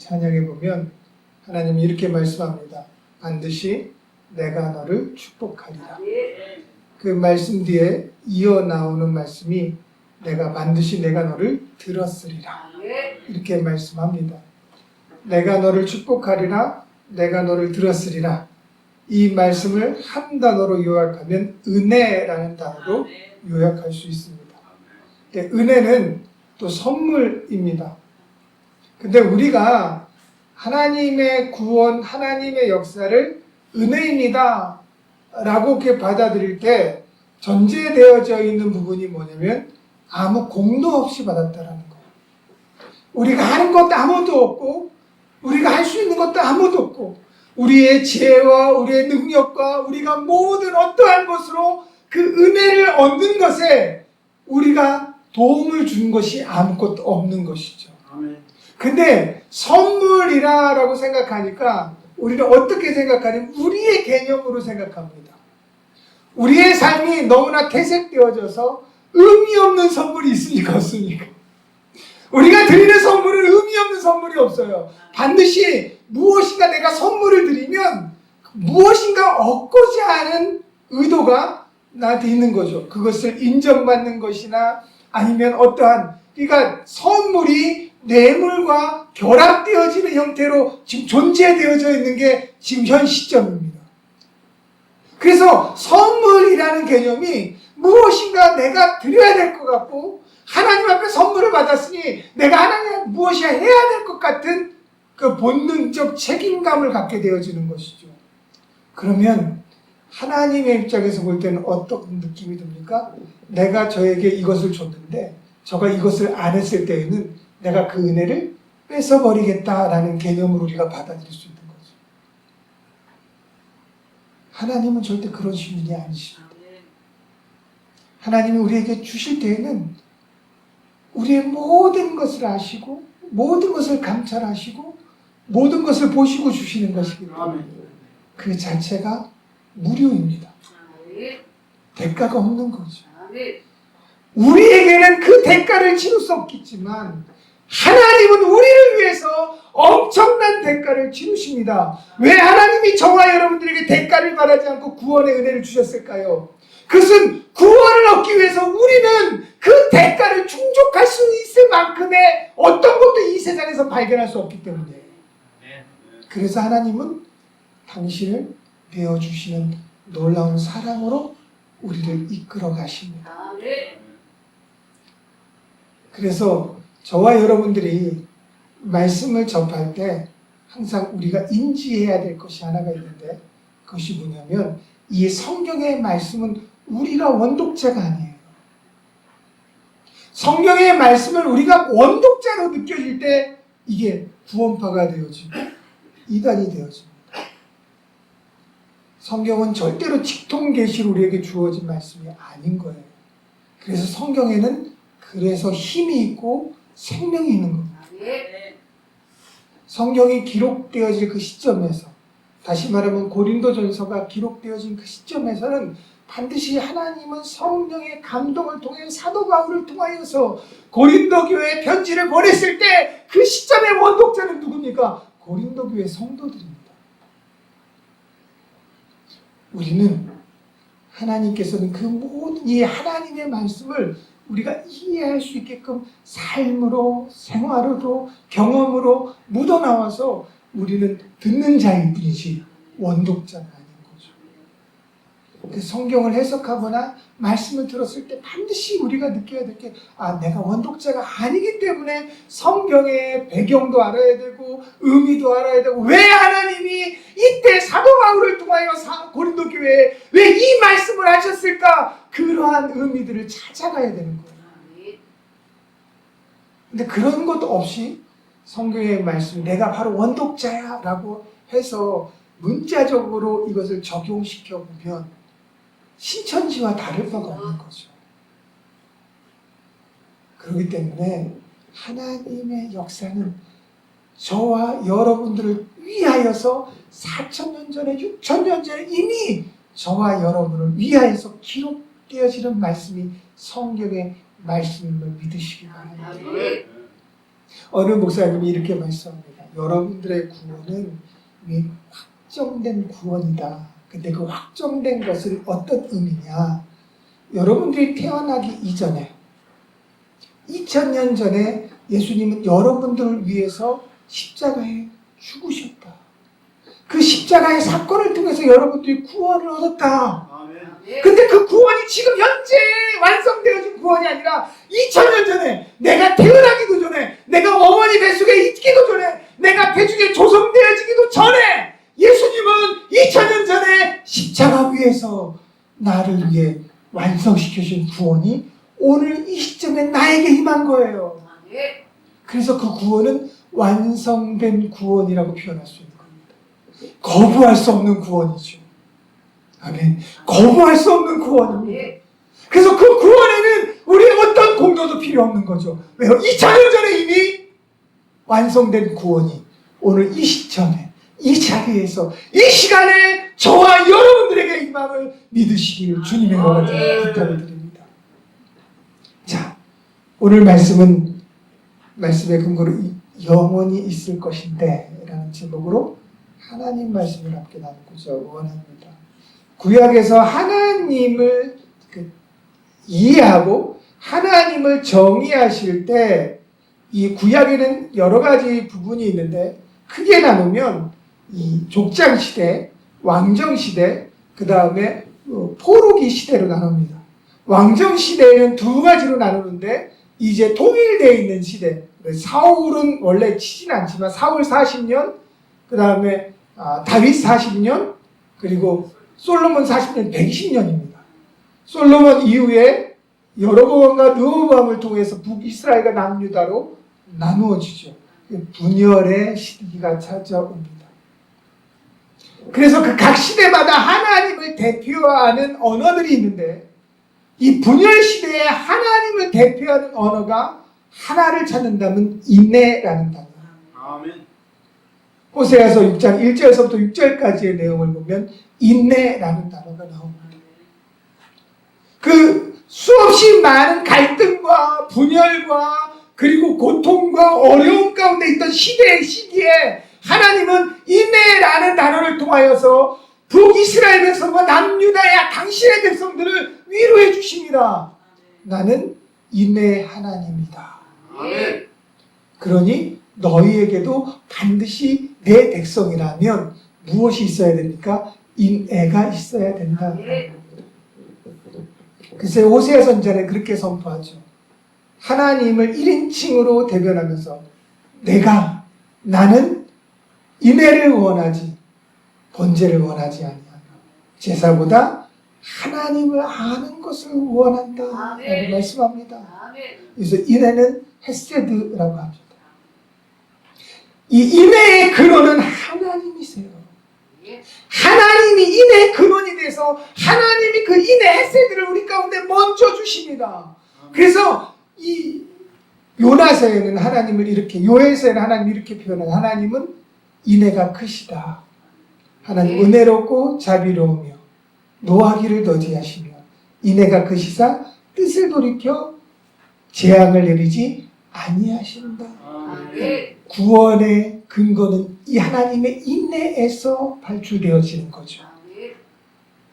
찬양에 보면 하나님이 이렇게 말씀합니다. 반드시 내가 너를 축복하리라. 그 말씀 뒤에 이어 나오는 말씀이 반드시 내가 너를 들었으리라. 이렇게 말씀합니다. 내가 너를 축복하리라. 내가 너를 들었으리라. 이 말씀을 한 단어로 요약하면 은혜라는 단어로 요약할 수 있습니다. 은혜는 또 선물입니다. 근데 우리가 하나님의 구원, 하나님의 역사를 은혜입니다 라고 이렇게 받아들일 때 전제되어져 있는 부분이 뭐냐면 아무 공로 없이 받았다라는 거예요. 우리가 하는 것도 아무것도 없고 우리가 할 수 있는 것도 아무것도 없고 우리의 지혜와 우리의 능력과 우리가 모든 어떠한 것으로 그 은혜를 얻는 것에 우리가 도움을 준 것이 아무것도 없는 것이죠. 근데 선물이라고 생각하니까 우리는 어떻게 생각하냐면 우리의 개념으로 생각합니다. 우리의 삶이 너무나 퇴색되어져서 의미 없는 선물이 있으니까 없으니까. 우리가 드리는 선물은 의미 없는 선물이 없어요. 반드시 무엇인가 내가 선물을 드리면 무엇인가 얻고자 하는 의도가 나한테 있는 거죠. 그것을 인정받는 것이나 아니면 그러니까 선물이 뇌물과 결합되어지는 형태로 지금 존재되어져 있는 게 지금 현 시점입니다. 그래서 선물이라는 개념이 무엇인가 내가 드려야 될 것 같고 하나님 앞에 선물을 받았으니 내가 하나님 무엇이야 해야 될 것 같은 그 본능적 책임감을 갖게 되어지는 것이죠. 그러면 하나님의 입장에서 볼 때는 어떤 느낌이 듭니까? 내가 저에게 이것을 줬는데 저가 이것을 안 했을 때에는 내가 그 은혜를 뺏어버리겠다라는 개념으로 우리가 받아들일 수 있는 거죠. 하나님은 절대 그런 분이 아니십니다. 하나님이 우리에게 주실 때에는 우리의 모든 것을 아시고 모든 것을 감찰하시고 모든 것을 보시고 주시는 것이기 때문에 그 자체가 무료입니다. 대가가 없는 거죠. 우리에게는 그 대가를 치를 수 없겠지만 하나님은 우리를 위해서 엄청난 대가를 치르십니다. 왜 하나님이 저와 여러분들에게 대가를 바라지 않고 구원의 은혜를 주셨을까요? 그것은 구원을 얻기 위해서 우리는 그 대가를 충족할 수 있을 만큼의 어떤 것도 이 세상에서 발견할 수 없기 때문에 그래서 하나님은 당신을 내어주시는 놀라운 사랑으로 우리를 이끌어 가십니다. 그래서 저와 여러분들이 말씀을 접할 때 항상 우리가 인지해야 될 것이 하나가 있는데 그것이 뭐냐면 이 성경의 말씀은 우리가 원독자가 아니에요. 성경의 말씀을 우리가 원독자로 느껴질 때 이게 구원파가 되어지고 이단이 되어집니다. 성경은 절대로 직통계시로 우리에게 주어진 말씀이 아닌 거예요. 그래서 성경에는 그래서 힘이 있고 생명이 있는 겁니다. 성경이 기록되어질 그 시점에서 다시 말하면 고린도전서가 기록되어진 그 시점에서는 반드시 하나님은 성령의 감동을 통해 사도 바울을 통하여서 고린도 교회에 편지를 보냈을 때 그 시점의 원독자는 누굽니까? 고린도 교회 성도들입니다. 우리는 하나님께서는 그 모든 이 하나님의 말씀을 우리가 이해할 수 있게끔 삶으로, 생활으로, 경험으로 묻어나와서 우리는 듣는 자일 뿐이지 원독자는 아닌 거죠. 그 성경을 해석하거나 말씀을 들었을 때 반드시 우리가 느껴야 될 게 내가 원독자가 아니기 때문에 성경의 배경도 알아야 되고 의미도 알아야 되고 왜 하나님이 이때 사도 바울을 통하여 고린도 교회에 왜 이 말씀을 하셨을까? 그러한 의미들을 찾아가야 되는 거예요. 근데 그런 것도 없이 성경의 말씀 내가 바로 원독자야 라고 해서 문자적으로 이것을 적용시켜 보면 신천지와 다를 바가 없는 거죠. 그렇기 때문에 하나님의 역사는 저와 여러분들을 위하여서 4,000년 전에 6,000년 전에 이미 저와 여러분을 위하여서 기록되어지는 말씀이 성경의 말씀임을 믿으시기 바랍니다. 어느 목사님이 이렇게 말씀합니다. 여러분들의 구원은 이미 확정된 구원이다. 근데 그 확정된 것은 어떤 의미냐? 여러분들이 태어나기 이전에 2000년 전에 예수님은 여러분들을 위해서 십자가에 죽으셨다. 그 십자가의 사건을 통해서 여러분들이 구원을 얻었다. 근데 그 구원이 지금 현재 완성되어진 구원이 아니라 2000년 전에 내가 태어나기도 전에 내가 어머니 뱃속에 있기도 전에 내가 배중에 조성되어지기도 전에 예수님은 2000년 전에 십자가 위에서 나를 위해 완성시켜준 구원이 오늘 이 시점에 나에게 임한 거예요. 그래서 그 구원은 완성된 구원이라고 표현할 수 있는 겁니다. 거부할 수 없는 구원이죠. 아멘. 거부할 수 없는 구원입니다. 그래서 그 구원에는 우리의 어떤 공로도 필요 없는 거죠. 왜요? 2000년 전에 이미 완성된 구원이 오늘 이 시점에 이 자리에서 이 시간에 저와 여러분들에게 임함을 믿으시길 주님의 이름으로 부탁을 드립니다. 자, 오늘 말씀은 말씀의 근거로 영원히 있을 것인데 라는 제목으로 하나님 말씀을 함께 나누고자 원합니다. 구약에서 하나님을 이해하고 하나님을 정의하실 때 이 구약에는 여러 가지 부분이 있는데 크게 나누면 이 족장 시대, 왕정 시대, 그 다음에 포로기 시대로 나눕니다. 왕정 시대에는 두 가지로 나누는데 이제 통일되어 있는 시대. 사울은 원래 치진 않지만 사울 40년, 그 다음에 다윗 40년, 그리고 솔로몬 40년, 120년입니다. 솔로몬 이후에 여로보암과 르호보암을 통해서 북이스라엘과 남유다로 나누어지죠. 분열의 시기가 찾아옵니다. 그래서 그 각 시대마다 하나님을 대표하는 언어들이 있는데 이 분열 시대에 하나님을 대표하는 언어가 하나를 찾는다면 인내라는 단어예요. 아멘. 호세아서 6장 1절에서부터 6절까지의 내용을 보면 인내라는 단어가 나옵니다. 그 수없이 많은 갈등과 분열과 그리고 고통과 어려움 가운데 있던 시기에 하나님은 인내라는 단어를 통하여서 북이스라엘 백성과 남유다의 당신의 백성들을 위로해 주십니다. 나는 인내의 하나님이다. 아멘. 그러니 너희에게도 반드시 내 백성이라면 무엇이 있어야 됩니까? 인애가 있어야 된다. 글쎄 호세아 선지자는 그렇게 선포하죠. 하나님을 1인칭으로 대변하면서 나는 인애를 원하지 번제를 원하지 아니하며 제사보다 하나님을 아는 것을 원한다 라고 말씀합니다. 그래서 인애는 헤세드라고 합니다. 이 인애의 근원은 하나님이세요. 하나님이 인애의 근원이 돼서 하나님이 그 인애 헤세드를 우리 가운데 먼저 주십니다. 그래서 이 요나서에는 하나님을 이렇게, 요에서에는 하나님을 이렇게 표현한 하나님은 인애가 크시다. 하나님 은혜롭고 자비로우며 노하기를 더디하시며 인애가 크시사 뜻을 돌이켜 재앙을 내리지 아니하신다. 구원의 근거는 이 하나님의 인애에서 발출되어지는 거죠.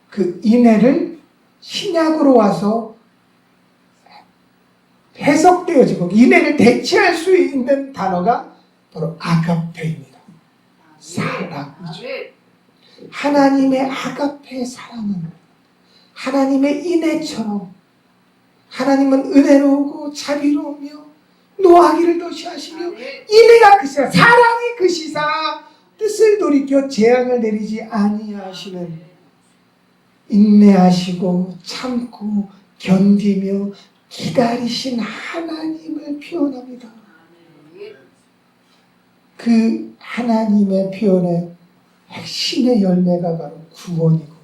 그 인애를 신약으로 와서 해석되어지고 인애를 대체할 수 있는 단어가 바로 아가페입니다. 사랑이죠. 하나님의 아가페 사랑은 하나님의 인애처럼 하나님은 은혜로우고 자비로우며 노하기를 더시하시며 인애가 크시사 사랑이 크시사 뜻을 돌이켜 재앙을 내리지 아니하시는 인내하시고 참고 견디며 기다리신 하나님을 표현합니다. 그 하나님의 표현의 핵심의 열매가 바로 구원이고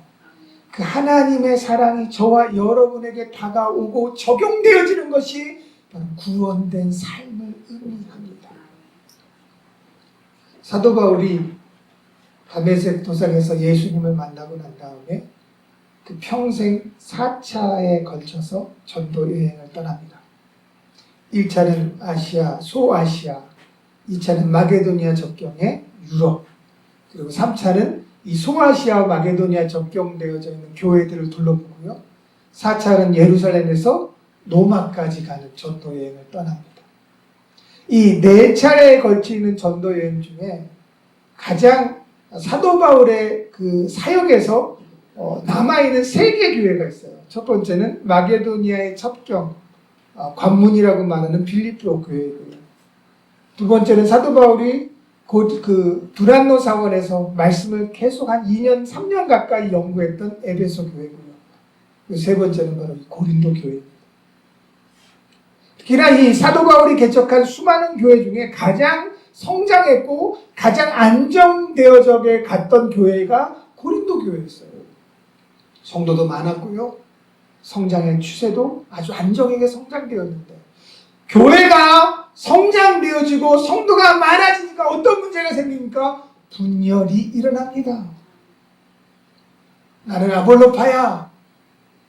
그 하나님의 사랑이 저와 여러분에게 다가오고 적용되어지는 것이 바로 구원된 삶을 의미합니다. 사도 바울이 다메섹 도상에서 예수님을 만나고 난 다음에 그 평생 4차에 걸쳐서 전도 여행을 떠납니다. 1차는 아시아, 소아시아, 2차는 마게도니아 접경의 유럽, 그리고 3차는 이 소아시아 마게도니아 접경되어져 있는 교회들을 둘러보고요. 4차는 예루살렘에서 로마까지 가는 전도 여행을 떠납니다. 이 4차례에 걸치는 전도 여행 중에 가장 사도 바울의 그 사역에서 남아있는 3개 교회가 있어요. 첫 번째는 마게도니아의 접경, 관문이라고 말하는 빌립보 교회고요. 두 번째는 사도 바울이 곧 그 두란노 사원에서 말씀을 계속 한 2년, 3년 가까이 연구했던 에베소 교회고요. 세 번째는 바로 고린도 교회입니다. 특히나 이 사도 바울이 개척한 수많은 교회 중에 가장 성장했고 가장 안정되어져 갔던 교회가 고린도 교회였어요. 성도도 많았고요. 성장의 추세도 아주 안정하게 성장되었는데, 교회가 성장되어지고 성도가 많아지니까 어떤 문제가 생깁니까? 분열이 일어납니다. 나는 아볼로파야,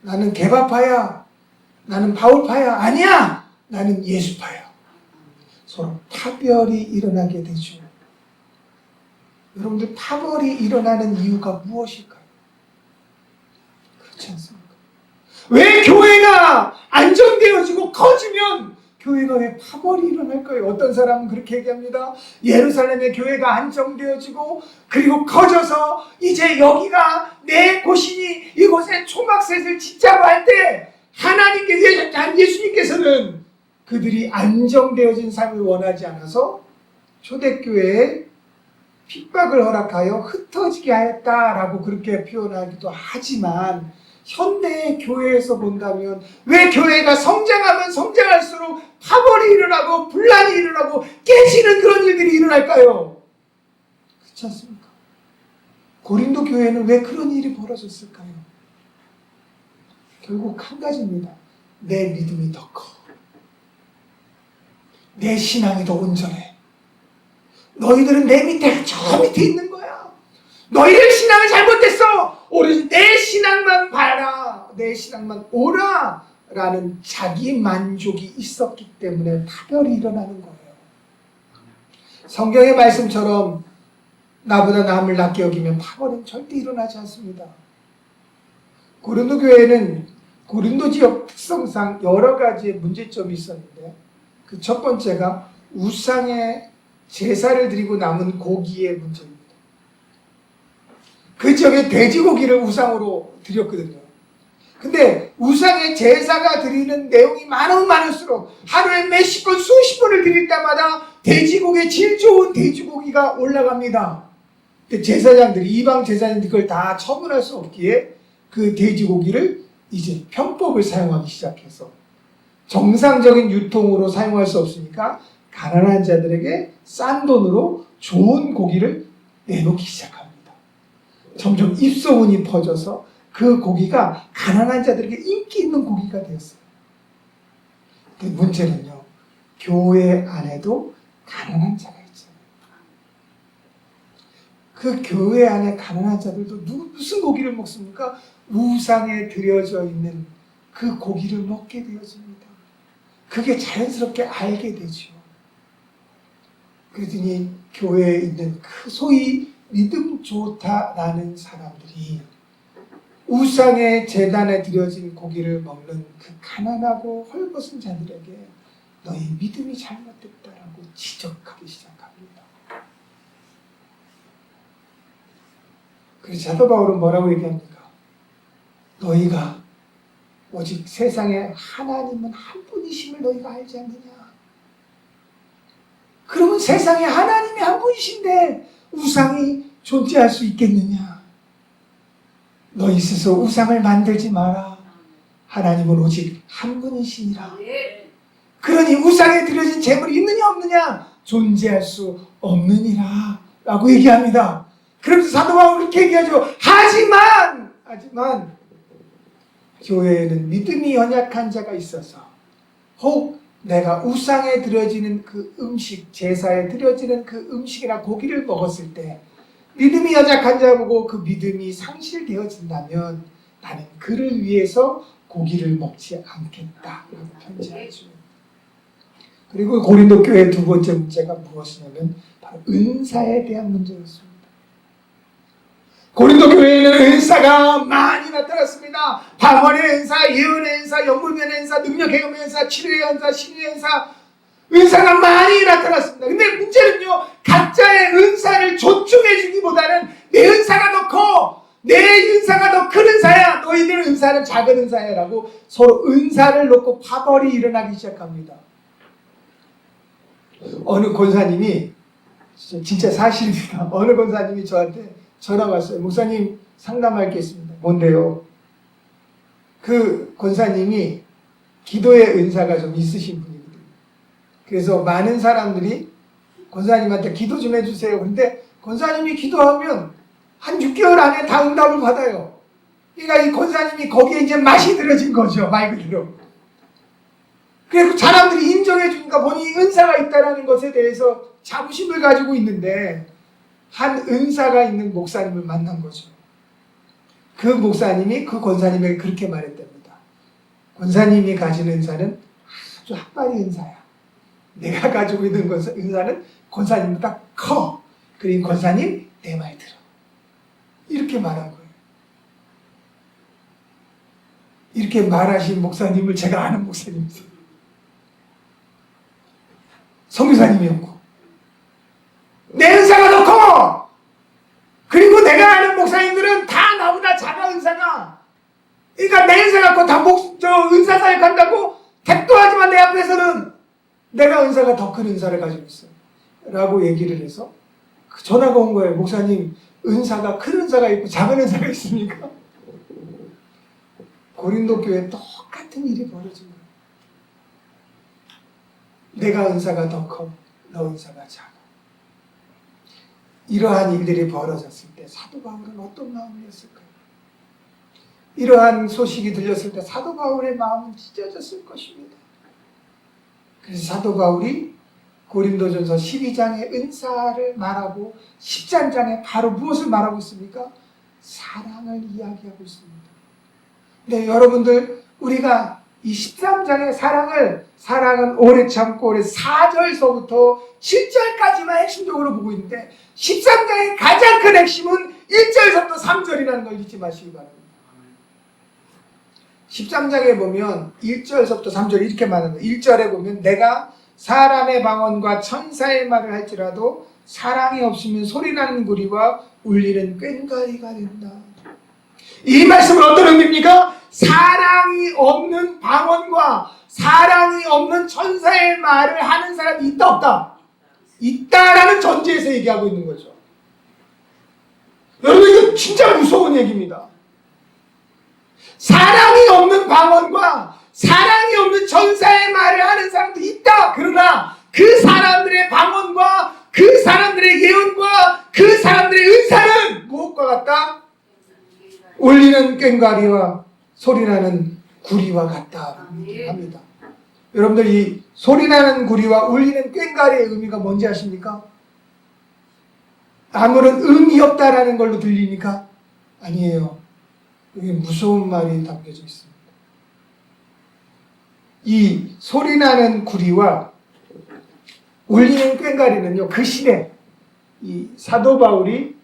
나는 게바파야, 나는 바울파야. 아니야, 나는 예수파야. 서로 파별이 일어나게 되죠. 여러분들, 파벌이 일어나는 이유가 무엇일까요? 그렇지 않습니까? 왜 교회가 안정되어지고 커지면 교회가 왜 파벌이 일어날까요? 어떤 사람은 그렇게 얘기합니다. 예루살렘의 교회가 안정되어지고 그리고 커져서 이제 여기가 내 곳이니 이곳에 초막셋을 짓자고 할 때 예수님께서는 그들이 안정되어진 삶을 원하지 않아서 초대교회에 핍박을 허락하여 흩어지게 하였다라고 그렇게 표현하기도 하지만, 현대의 교회에서 본다면 왜 교회가 성장하면 성장할수록 파벌이 일어나고 분란이 일어나고 깨지는 그런 일들이 일어날까요? 그렇지 않습니까? 고린도 교회는 왜 그런 일이 벌어졌을까요? 결국 한 가지입니다. 내 믿음이 더 커. 내 신앙이 더 온전해. 너희들은 내 밑에, 저 밑에 있는 거야. 너희들 신앙은 잘못됐어. 오로지 내 신앙만 봐라. 내 신앙만 오라. 라는 자기 만족이 있었기 때문에 파별이 일어나는 거예요. 성경의 말씀처럼 나보다 남을 낮게 여기면 파벌은 절대 일어나지 않습니다. 고린도 교회는 고린도 지역 특성상 여러 가지의 문제점이 있었는데, 그 첫 번째가 우상의 제사를 드리고 남은 고기의 문제입니다. 그 지역에 돼지고기를 우상으로 드렸거든요. 근데 우상의 제사가 드리는 내용이 많으면 많을수록 하루에 몇십 번, 수십 번을 드릴 때마다 돼지고기의 질 좋은 돼지고기가 올라갑니다. 제사장들이, 이방 제사장들이 그걸 다 처분할 수 없기에 그 돼지고기를 이제 편법을 사용하기 시작해서 정상적인 유통으로 사용할 수 없으니까 가난한 자들에게 싼 돈으로 좋은 고기를 내놓기 시작합니다. 점점 입소문이 퍼져서 그 고기가 가난한 자들에게 인기 있는 고기가 되었어요. 근데 문제는요, 교회 안에도 가난한 자가 있잖아요. 그 교회 안에 가난한 자들도 무슨 고기를 먹습니까? 우상에 드려져 있는 그 고기를 먹게 되어집니다. 그게 자연스럽게 알게 되죠. 그러더니 교회에 있는 그 소위 믿음 좋다라는 사람들이 우상의 제단에 드려진 고기를 먹는 그 가난하고 헐벗은 자들에게 너희 믿음이 잘못됐다라고 지적하기 시작합니다. 그래서 사도 바울은 뭐라고 얘기합니까? 너희가 오직 세상에 하나님은 한 분이심을 너희가 알지 않느냐? 그러면 세상에 하나님이 한 분이신데 우상이 존재할 수 있겠느냐? 너희 스스로 우상을 만들지 마라. 하나님은 오직 한 분이시니라. 그러니 우상에 드려진 재물이 있느냐 없느냐? 존재할 수 없느니라 라고 얘기합니다. 그래서 사도 바울은 그렇게 얘기하죠. 하지만 교회에는 믿음이 연약한 자가 있어서 혹 내가 우상에 드려지는 그 음식, 제사에 드려지는 그 음식이나 고기를 먹었을 때 믿음이 연약한 자 보고 그 믿음이 상실되어진다면 나는 그를 위해서 고기를 먹지 않겠다라고 편지하죠. 그리고 고린도 교회의 두 번째 문제가 무엇이냐면 바로 은사에 대한 문제였습니다. 고린도 교회에는 은사가 많이 나타났습니다. 방언의 은사, 예언의 은사, 영불변의 은사, 능력행함의 은사, 치료의 은사, 신의 은사, 은사가 많이 나타났습니다. 근데 문제는요, 각자의 은사를 존중해 주기보다는 내 은사가 더 커, 내 은사가 더 큰 은사야, 너희들 은사는 작은 은사야 라고 서로 은사를 놓고 파벌이 일어나기 시작합니다. 어느 권사님이, 진짜 사실입니다. 어느 권사님이 저한테 전화 왔어요. 목사님, 상담할 게 있습니다. 뭔데요? 그 권사님이 기도의 은사가 좀 있으신 분이거든요. 그래서 많은 사람들이 권사님한테 기도 좀 해주세요. 그런데 권사님이 기도하면 한 6개월 안에 다 응답을 받아요. 그러니까 이 권사님이 거기에 이제 맛이 들어진 거죠. 말 그대로. 그래서 사람들이 인정해 주니까 본인이 은사가 있다는 것에 대해서 자부심을 가지고 있는데 한 은사가 있는 목사님을 만난 거죠. 그 목사님이 그 권사님에게 그렇게 말했답니다. 권사님이 가진 은사는 아주 한마리 은사야. 내가 가지고 있는 은사는 권사님보다 커. 그러니 권사님 내 말 들어. 이렇게 말한 거예요. 이렇게 말하신 목사님을 제가 아는 목사님이세요. 선교사님이었고 내 은사가 더 커! 그리고 내가 아는 목사님들은 다 나보다 작아 은사가. 그러니까 내 은사가 커 다 은사 사역한다고 택도하지만 내 앞에서는 내가 은사가 더 큰 은사를 가지고 있어요. 라고 얘기를 해서 전화가 온 거예요. 목사님, 은사가 큰 은사가 있고 작은 은사가 있습니까? 고린도 교회에 똑같은 일이 벌어진 거예요. 내가 은사가 더 커, 너 은사가 작아. 이러한 일들이 벌어졌을 때 사도 바울은 어떤 마음이었을까요? 이러한 소식이 들렸을 때 사도 바울의 마음은 찢어졌을 것입니다. 그래서 사도 바울이 고린도전서 12장의 은사를 말하고 13장에 바로 무엇을 말하고 있습니까? 사랑을 이야기하고 있습니다. 네, 여러분들, 우리가 이 13장의 사랑은 오래 참고 오래 4절서부터 7절까지만 핵심적으로 보고 있는데 13장의 가장 큰 핵심은 1절서부터 3절이라는 걸 잊지 마시기 바랍니다. 13장에 보면 1절서부터 3절 이렇게 말합니다. 1절에 보면 내가 사람의 방언과 천사의 말을 할지라도 사랑이 없으면 소리나는 구리와 울리는 꽹과리가 된다. 이 말씀은 어떤 의미입니까? 사랑이 없는 방언과 사랑이 없는 천사의 말을 하는 사람이 있다 없다? 있다라는 전제에서 얘기하고 있는 거죠. 여러분, 이거 진짜 무서운 얘기입니다. 사랑이 없는 방언과 사랑이 없는 천사의 말을 하는 사람도 있다. 그러나 그 사람들의 방언과 그 사람들의 예언과 그 사람들의 은사는 무엇과 같다? 울리는 꽹과리와 소리나는 구리와 같다 합니다. 여러분들, 이 소리나는 구리와 울리는 꽹과리의 의미가 뭔지 아십니까? 아무런 의미 없다라는 걸로 들리니까 아니에요. 여기 무서운 말이 담겨져 있습니다. 이 소리나는 구리와 울리는 꽹과리는요, 그 시대 이 사도 바울이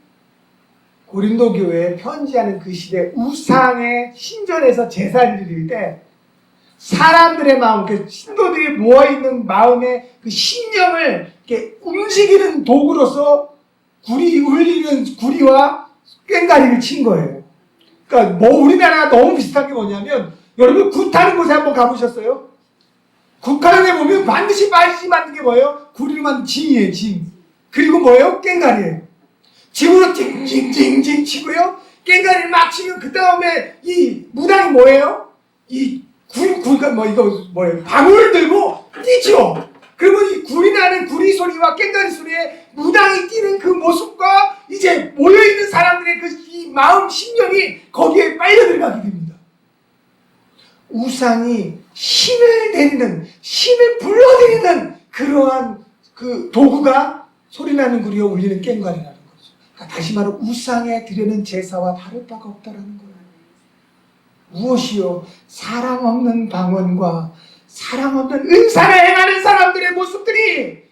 고린도 교회에 편지하는 그 시대 우상의 신전에서 제사를 드릴 때 사람들의 마음, 그 신도들이 모여있는 마음의 그 신념을 이렇게 움직이는 도구로서 울리는 구리와 꽹과리를 친 거예요. 그러니까 뭐 우리나라가 너무 비슷한 게 뭐냐면, 여러분 굿 타는 곳에 한번 가보셨어요? 굿 타는 데 보면 반드시 빠지지 않는 게 뭐예요? 구리로 만든 짐이에요, 짐. 그리고 뭐예요? 꽹과리예요. 집으로 징징징징 치고요. 꽹과리를 막 치면 그 다음에 이 무당이 뭐예요? 이 구리가 뭐예요? 방울을 들고 뛰죠. 그러면 이 구리 나는 구리 소리와 꽹과리 소리에 무당이 뛰는 그 모습과 이제 모여있는 사람들의 그 이 마음 신념이 거기에 빨려 들어가게 됩니다. 우상이 신을 데리는, 신을 불러들이는 그러한 그 도구가 소리나는 구리와 울리는 꽹과리라는 거죠. 그러니까 다시 말해 우상에 드리는 제사와 다를 바가 없다라는 거예요. 무엇이요? 사랑 없는 방언과 사랑 없는 은사를 행하는 사람들의 모습들이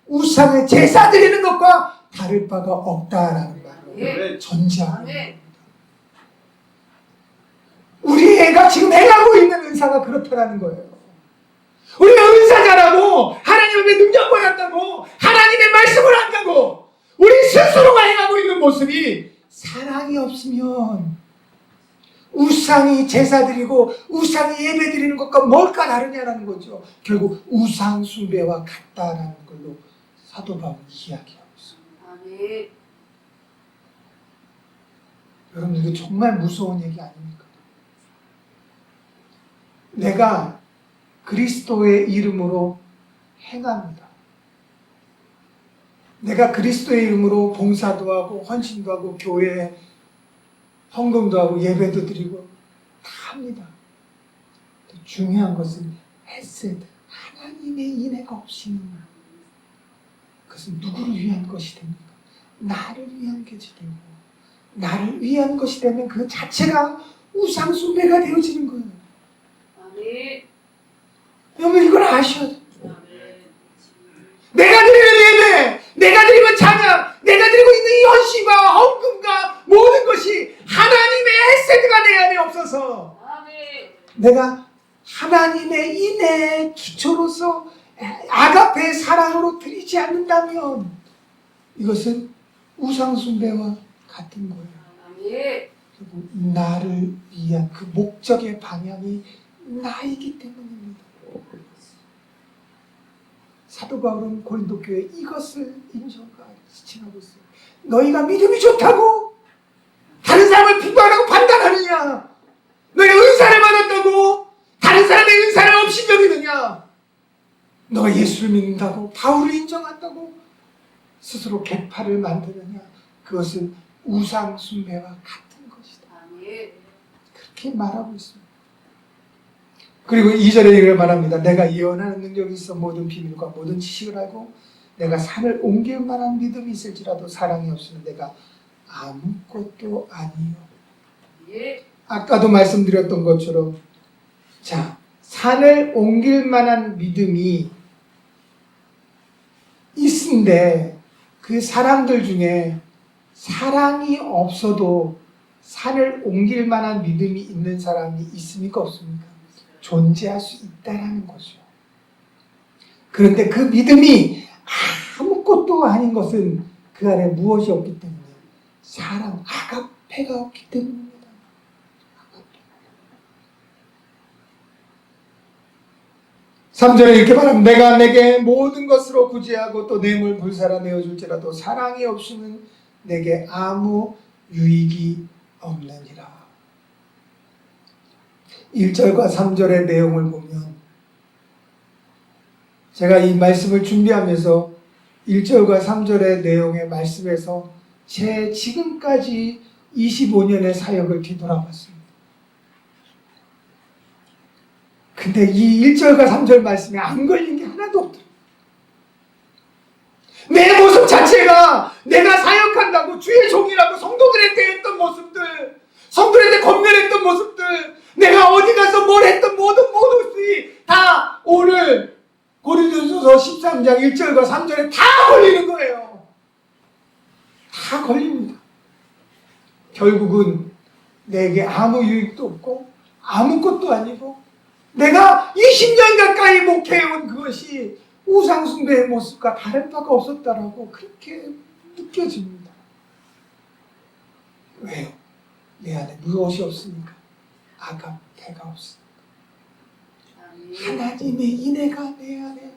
우상에 제사 드리는 것과 다를 바가 없다라는 말을 전제하는 겁니다. 우리 애가 지금 행하고 있는 은사가 그렇다라는 거예요. 우리가 은사자라고, 하나님의 능력 받았다고, 하나님의 말씀을 한다고 우리 스스로가 행하고 있는 모습이 사랑이 없으면 우상이 제사 드리고 우상이 예배 드리는 것과 뭘까 다르냐라는 거죠. 결국 우상 숭배와 같다라는 걸로 사도 바울이 이야기하고 있어요. 여러분, 이거 정말 무서운 얘기 아닙니까? 내가 그리스도의 이름으로 행합니다. 내가 그리스도의 이름으로 봉사도 하고 헌신도 하고 교회에 헌금도 하고 예배도 드리고 다 합니다. 중요한 것은 헤세드, 하나님의 인애가 없으면 그것은 누구를 위한 것이 됩니까? 나를 위한 것이 되고, 나를 위한 것이 되면 그 자체가 우상 숭배가 되어지는 거예요. 여러분, 이걸 아셔야 돼요. 내가 드리는 예배, 내가 드리는 찬양, 내가 드리고 있는 이 헌신과 헌금과 모든 것이 하나님의 헤세드가 내 안에 없어서 내가 하나님의 인애의 기초로서 아가페의 사랑으로 드리지 않는다면 이것은 우상숭배와 같은 거예요. 나를 위한 그 목적의 방향이 나이기 때문입니다. 사도 바울은 고린도 교회에 이것을 인정하고 지칭하고 있어요. 너희가 믿음이 좋다고 다른 사람을 비판하고 판단하느냐? 너희가 은사를 받았다고 다른 사람의 은사를 없이 여기느냐? 너가 예수를 믿는다고 바울을 인정한다고 스스로 계파를 만드느냐? 그것은 우상 숭배와 같은 것이다. 그렇게 말하고 있습니다. 그리고 2절에 이렇게 말합니다. 내가 예언하는 능력이 있어 모든 비밀과 모든 지식을 알고 내가 산을 옮길 만한 믿음이 있을지라도 사랑이 없으면 내가 아무것도 아니요. 아까도 말씀드렸던 것처럼 자, 산을 옮길 만한 믿음이 있는데 그 사람들 중에 사랑이 없어도 산을 옮길 만한 믿음이 있는 사람이 있습니까? 없습니까? 존재할 수 있다라는 거죠. 그런데 그 믿음이 아무것도 아닌 것은 그 안에 무엇이 없기 때문에 사랑, 아가페가 없기 때문입니다. 아가페. 3절에 이렇게 말합니다. 내가 내게 모든 것으로 구제하고 또 뇌물 불사라 내어줄지라도 사랑이 없으면 내게 아무 유익이 없느니라. 1절과 3절의 내용을 보면 제가 이 말씀을 준비하면서 1절과 3절의 내용의 말씀에서 제 지금까지 25년의 사역을 뒤돌아봤습니다. 근데 이 1절과 3절 말씀에 안 걸린 게 하나도 없더라고요. 내 모습 자체가 내가 사역한다고 주의 종이라고 성도들한테 했던 모습들, 성도들한테 권면했던 모습들, 내가 어디 가서 뭘 했던 모든 모습이 다 오늘 고린도전서 13장 1절과 3절에 다 걸리는 거예요. 다 걸립니다. 결국은 내게 아무 유익도 없고 아무것도 아니고 내가 20년 가까이 목회해온 그것이 우상숭배의 모습과 다른 바가 없었다라고 그렇게 느껴집니다. 왜요? 내 안에 무엇이 없으니까? 아가페가 없으니까. 하나님의 인애가 내 안에,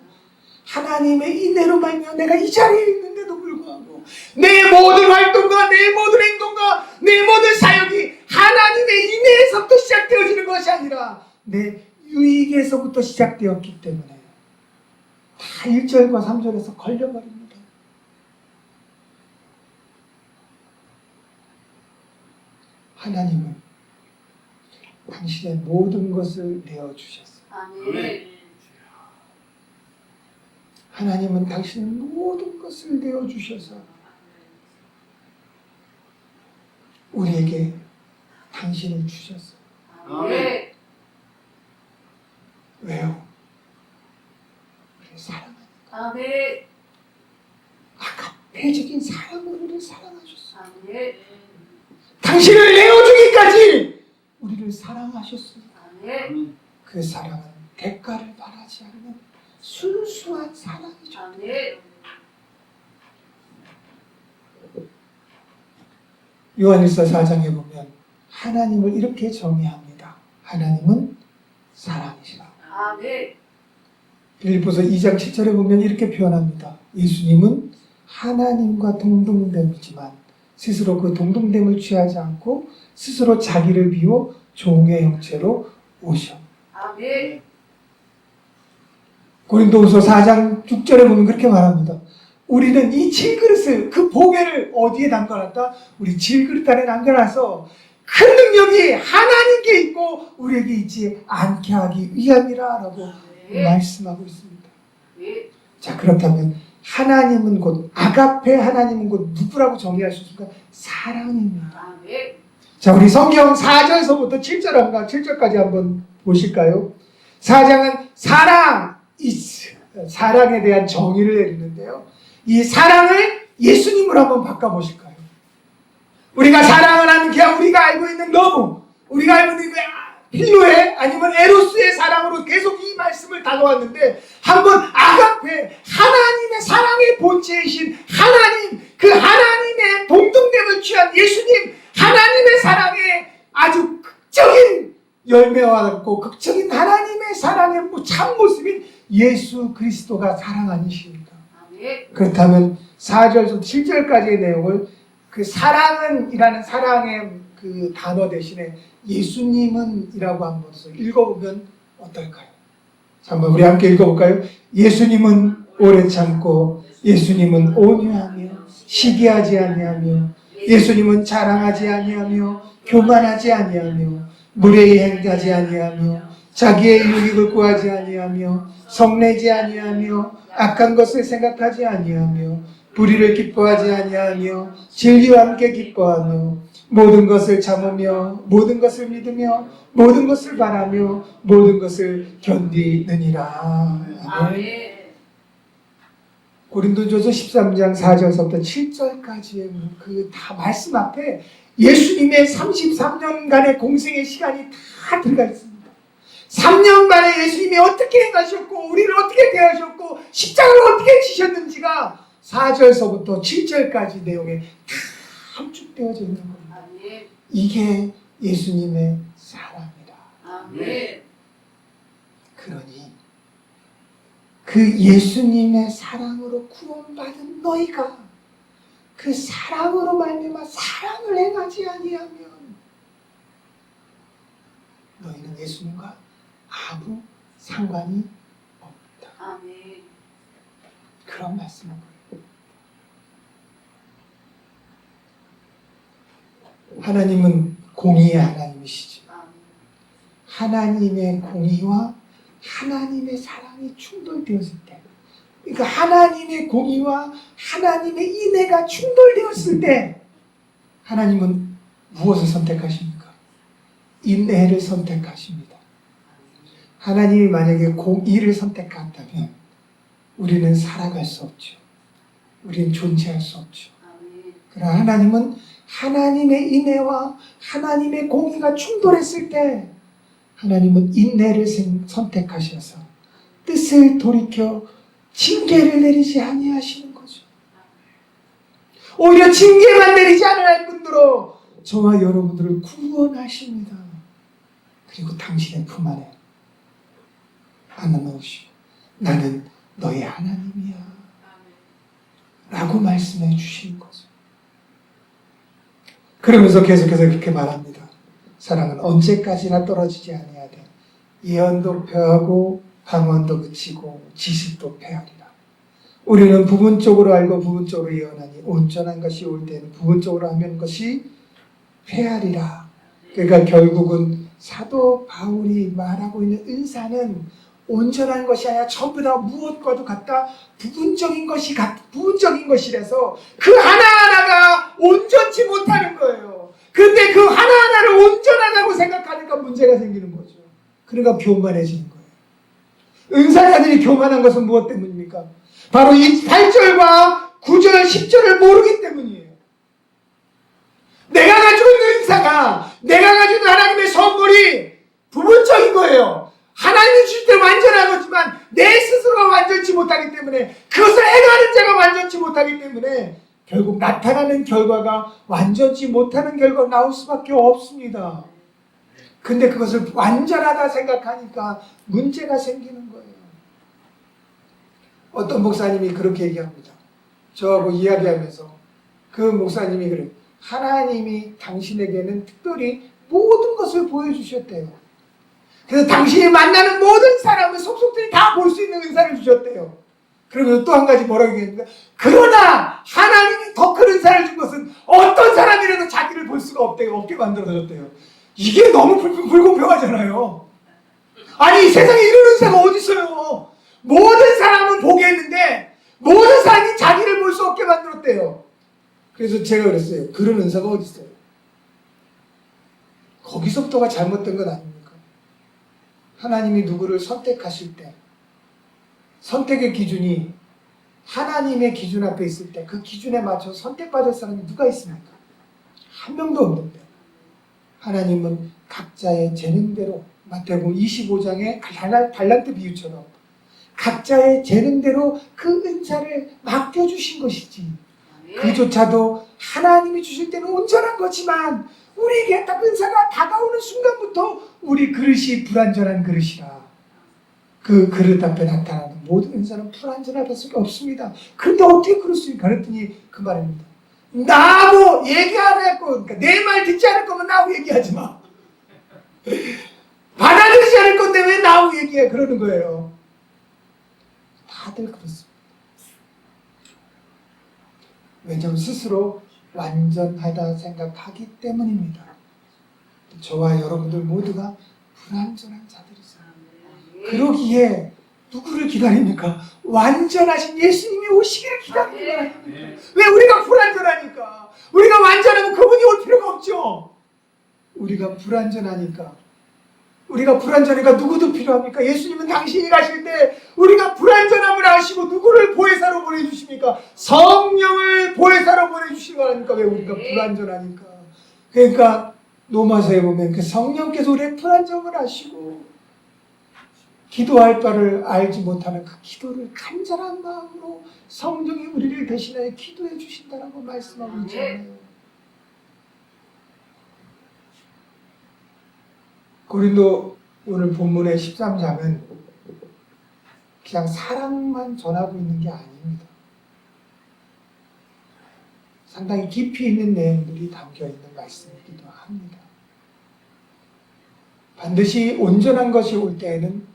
하나님의 인애로 말미암아 내가 이 자리에 있는데도 불구하고 내 모든 활동과 내 모든 행동과 내 모든 사역이 하나님의 인애에서부터 시작되어지는 것이 아니라 내 유익에서부터 시작되었기 때문에 다 1절과 3절에서 걸려버립니다. 하나님은 당신의 모든 것을 내어주셨어요. 아멘. 하나님은 당신의 모든 것을 내어주셔서 우리에게 당신을 주셨어요. 아멘. 왜요? 아멘. 아가페적인 사랑으로 우리를 사랑하셨어요. 아멘. 당신을 내어주기까지 우리를 사랑하셨어요. 아멘. 그 사랑은 대가를 바라지 않는 순수한 사랑이죠. 아멘. 요한일서 4장에 보면 하나님을 이렇게 정의합니다. 하나님은 사랑이시라. 아멘. 빌립보서 2장 7절에 보면 이렇게 표현합니다. 예수님은 하나님과 동등됨이지만 스스로 그 동등됨을 취하지 않고 스스로 자기를 비워 종의 형체로 오셔. 아멘. 고린도후서 4장 6절에 보면 그렇게 말합니다. 우리는 이 질그릇을, 그 보배를 어디에 담가놨다? 우리 질그릇 안에 담가놔서 큰 능력이 하나님께 있고 우리에게 있지 않게 하기 위함이라 라고 말씀하고 있습니다. 자, 그렇다면 하나님은 곧, 아가페 하나님은 곧 누구라고 정의할 수 있습니까? 사랑입니다. 아멘. 자, 우리 성경 4절서부터 7절까지 한번 보실까요? 4장은 사랑에 대한 정의를 내리는데요. 이 사랑을 예수님으로 한번 바꿔보실까요? 우리가 사랑을 하는 그냥 우리가 알고 있는 너무, 우리가 알고 있는 필요해 아니면 에로스의 사랑으로 계속 이 말씀을 다가왔는데 한번 아가페, 하나님의 사랑의 본체이신 하나님, 그 하나님의 동등됨을 취한 예수님, 하나님의 사랑의 아주 극적인 열매와 같고 극적인 하나님의 사랑의 참모습인 예수 그리스도가 사랑 아니십니까? 그렇다면 4절부터 7절까지의 내용을 그 사랑은 이라는 사랑의 그 단어 대신에 예수님은 이라고 한번 읽어보면 어떨까요? 자, 한번 우리 함께 읽어볼까요? 예수님은 오래 참고, 예수님은 온유하며 시기하지 아니하며, 예수님은 자랑하지 아니하며 교만하지 아니하며 무례히 행하지 아니하며 자기의 유익을 구하지 아니하며 성내지 아니하며 악한 것을 생각하지 아니하며 불의를 기뻐하지 아니하며 진리와 함께 기뻐하며 모든 것을 참으며 모든 것을 믿으며 모든 것을 바라며 모든 것을 견디느니라. 아멘. 고린도전서 13장 4절부터 7절까지의 그 다 말씀 앞에 예수님의 33년간의 공생의 시간이 다 들어가 있습니다. 3년간에 예수님이 어떻게 행하셨고 우리를 어떻게 대하셨고 십자가를 어떻게 지셨는지가 4절서부터 7절까지 내용에 다 함축되어져 있는 겁니다. 이게 예수님의 사랑이다. 아멘. 그러니 그 예수님의 사랑으로 구원받은 너희가 그 사랑으로 말미암아 사랑을 행하지 아니하면 너희는 예수님과 아무 상관이 없다. 아멘. 그런 말씀인 거예요. 하나님은 공의의 하나님이시지. 하나님의 공의와 하나님의 사랑이 충돌되었을 때, 그러니까 하나님의 공의와 하나님의 인애가 충돌되었을 때 하나님은 무엇을 선택하십니까? 인애를 선택하십니다. 하나님이 만약에 공의를 선택한다면 우리는 살아갈 수 없죠. 우리는 존재할 수 없죠. 그러나 하나님은 하나님의 인애와 하나님의 공의가 충돌했을 때 하나님은 인애를 선택하셔서 뜻을 돌이켜 징계를 내리지 아니하시는 거죠. 오히려 징계만 내리지 않을 뿐더러 저와 여러분들을 구원하십니다. 그리고 당신의 품 안에 안아놓으시고 나는 너의 하나님이야 라고 말씀해 주시는 거죠. 그러면서 계속해서 이렇게 말합니다. 사랑은 언제까지나 떨어지지 아니하되 예언도 폐하고 방언도 그치고 지식도 폐하리라. 우리는 부분적으로 알고 부분적으로 예언하니 온전한 것이 올 때는 부분적으로 하면 것이 폐하리라. 그러니까 결국은 사도 바울이 말하고 있는 은사는 온전한 것이 아니라 전부 다 무엇과도 같다 부분적인 것이라서 그 하나하나가 온전치 못하는 거예요. 근데 그 하나하나를 온전하다고 생각하니까 문제가 생기는 거죠. 그러니까 교만해지는 거예요. 은사자들이 교만한 것은 무엇 때문입니까? 바로 이 8절과 9절, 10절을 모르기 때문이에요. 내가 가지고 있는 은사가, 내가 가지고 있는 하나님의 선물이 부분적인 거예요. 하나님이 주실 때 완전한 거지만 내 스스로가 완전치 못하기 때문에, 그것을 행하는 자가 완전치 못하기 때문에 결국 나타나는 결과가 완전치 못하는 결과가 나올 수밖에 없습니다. 근데 그것을 완전하다 생각하니까 문제가 생기는 거예요. 어떤 목사님이 그렇게 얘기합니다. 저하고 이야기하면서 그 목사님이 그래요. 하나님이 당신에게는 특별히 모든 것을 보여주셨대요. 그래서 당신이 만나는 모든 사람을 속속들이 다 볼 수 있는 은사를 주셨대요. 그러면 또 한 가지 뭐라고 얘기했는데, 그러나 하나님이 더 큰 은사를 준 것은 어떤 사람이라도 자기를 볼 수가 없게 만들어줬대요. 이게 너무 불공평하잖아요. 아니, 이 세상에 이런 은사가 어디 있어요? 모든 사람은 보게 했는데 모든 사람이 자기를 볼 수 없게 만들었대요. 그래서 제가 그랬어요. 그런 은사가 어디 있어요? 거기서부터가 잘못된 건 아닙니까? 하나님이 누구를 선택하실 때 선택의 기준이 하나님의 기준 앞에 있을 때 그 기준에 맞춰 선택받을 사람이 누가 있습니까? 한 명도 없는데, 하나님은 각자의 재능대로, 마태복음 25장의 달란트 비유처럼 각자의 재능대로 그 은사를 맡겨주신 것이지, 그조차도 하나님이 주실 때는 온전한 거지만 우리에게 딱 은사가 다가오는 순간부터 우리 그릇이 불완전한 그릇이라. 그 그릇 앞에 나타나는 모든 은사는 불완전할 수가 없습니다. 그런데 어떻게 그럴 수 있을까? 그랬더니 그 말입니다. 나하고 얘기 안 할 거, 그러니까 내 말 듣지 않을 거면 나하고 얘기하지 마. 받아들이지 않을 건데 왜 나하고 얘기해? 그러는 거예요. 다들 그렇습니다. 왜냐하면 스스로 완전하다 생각하기 때문입니다. 저와 여러분들 모두가 불완전한 자들이세요. 그러기에 누구를 기다립니까? 완전하신 예수님이 오시기를 기다리는 거 아닙니까? 왜? 우리가 불완전하니까. 우리가 완전하면 그분이 올 필요가 없죠. 우리가 불완전하니까 누구도 필요합니까? 예수님은 당신이 가실 때 우리가 불완전함을 아시고 누구를 보혜사로 보내주십니까? 성령을 보혜사로 보내주신 거 아닙니까? 왜? 우리가 불완전하니까. 그러니까 로마서에 보면 그 성령께서 우리의 불완전함을 아시고 기도할 바를 알지 못하는 그 기도를 간절한 마음으로 성령이 우리를 대신하여 기도해 주신다라고 말씀하고 있잖아요. 고린도 오늘 본문의 13장은 그냥 사랑만 전하고 있는 게 아닙니다. 상당히 깊이 있는 내용들이 담겨 있는 말씀이기도 합니다. 반드시 온전한 것이 올 때에는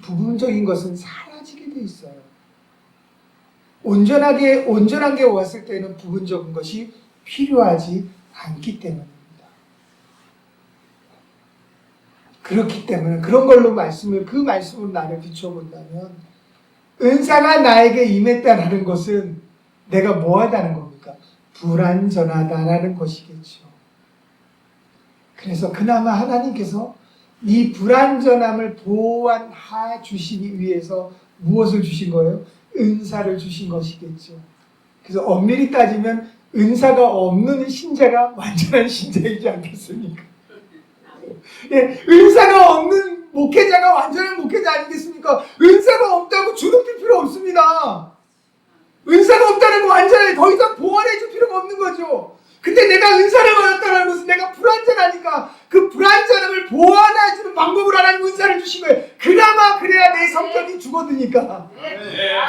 부분적인 것은 사라지게 돼 있어요. 온전한 게 왔을 때는 부분적인 것이 필요하지 않기 때문입니다. 그렇기 때문에 그런 걸로 그 말씀으로 나를 비춰본다면, 은사가 나에게 임했다라는 것은 내가 뭐하다는 겁니까? 불완전하다라는 것이겠죠. 그래서 그나마 하나님께서 이 불완전함을 보완해 주시기 위해서 무엇을 주신 거예요? 은사를 주신 것이겠죠. 그래서 엄밀히 따지면 은사가 없는 신자가 완전한 신자이지 않겠습니까? 예, 은사가 없는 목회자가 완전한 목회자 아니겠습니까? 은사가 없다고 주눅들 필요 없습니다. 은사가 없다는 거 완전하게 더 이상 보완해 줄 필요가 없는 거죠. 근데 내가 은사를 받았다는 것은 내가 불완전하니까 그 불완전함을 보완해 주는 방법을 하나님 은사를 주신 거예요. 그나마 그래야 내 성격이 죽어드니까.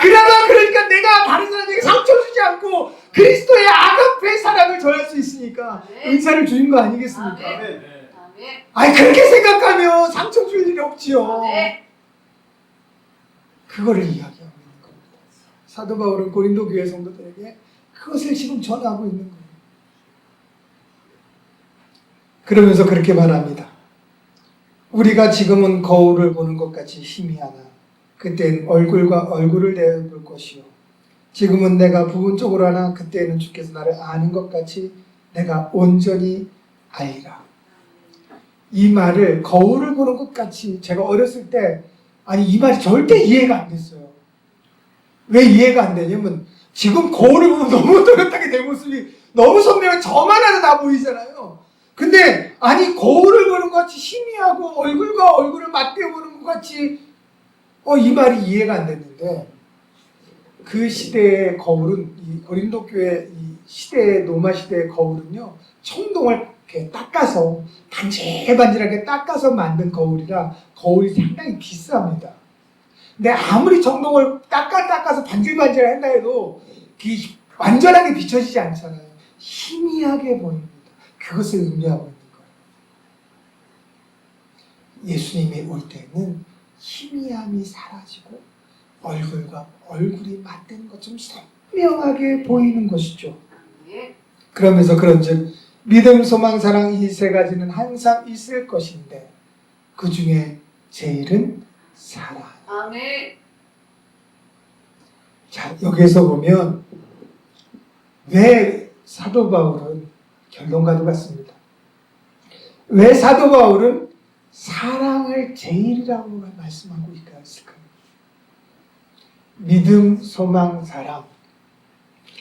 그나마 그러니까 내가 다른 사람에게 상처 주지 않고 그리스도의 아가페 사랑을 전할 수 있으니까 은사를 주신 거 아니겠습니까? 아니, 그렇게 생각하면 상처 줄 일이 없지요. 그거를 이야기하고 있는 겁니다. 사도 바울은 고린도 교회 성도들에게 그것을 지금 전하고 있는 거예요. 그러면서 그렇게 말합니다. 우리가 지금은 거울을 보는 것 같이 희미하나 그때는 얼굴과 얼굴을 내볼 것이요, 지금은 내가 부분적으로 하나 그때는 주께서 나를 아는 것 같이 내가 온전히 알리라. 이 말을 거울을 보는 것 같이, 제가 어렸을 때 이 말이 절대 이해가 안 됐어요. 왜 이해가 안 되냐면 지금 거울을 보면 너무 또렷하게 내 모습이 너무 선명해. 저만 하나 다 보이잖아요. 근데 아니 거울을 보는 것 같이 희미하고 얼굴과 얼굴을 맞대어 보는 것 같이 이 말이 이해가 안 됐는데 그 시대의 거울은 이 고린도 교회 이 시대의 로마 시대의 거울은요 청동을 이렇게 닦아서 반질반질하게 닦아서 만든 거울이라 거울이 상당히 비쌉니다. 근데 아무리 청동을 닦아서 반질반질한다 해도 완전하게 비춰지지 않잖아요. 희미하게 보입니다. 그것을 의미하고 있는 거예요. 예수님이 올 때는 희미함이 사라지고 얼굴과 얼굴이 맞대는 것처럼 선명하게 보이는 것이죠. 그러면서 그런즉 믿음, 소망, 사랑 이 세 가지는 항상 있을 것인데 그 중에 제일은 사랑. 아멘. 자, 여기에서 보면 왜 사도 바울은 결론과도 같습니다. 왜 사도 바울은 사랑을 제일이라고 말씀하고 있을까요? 믿음, 소망, 사랑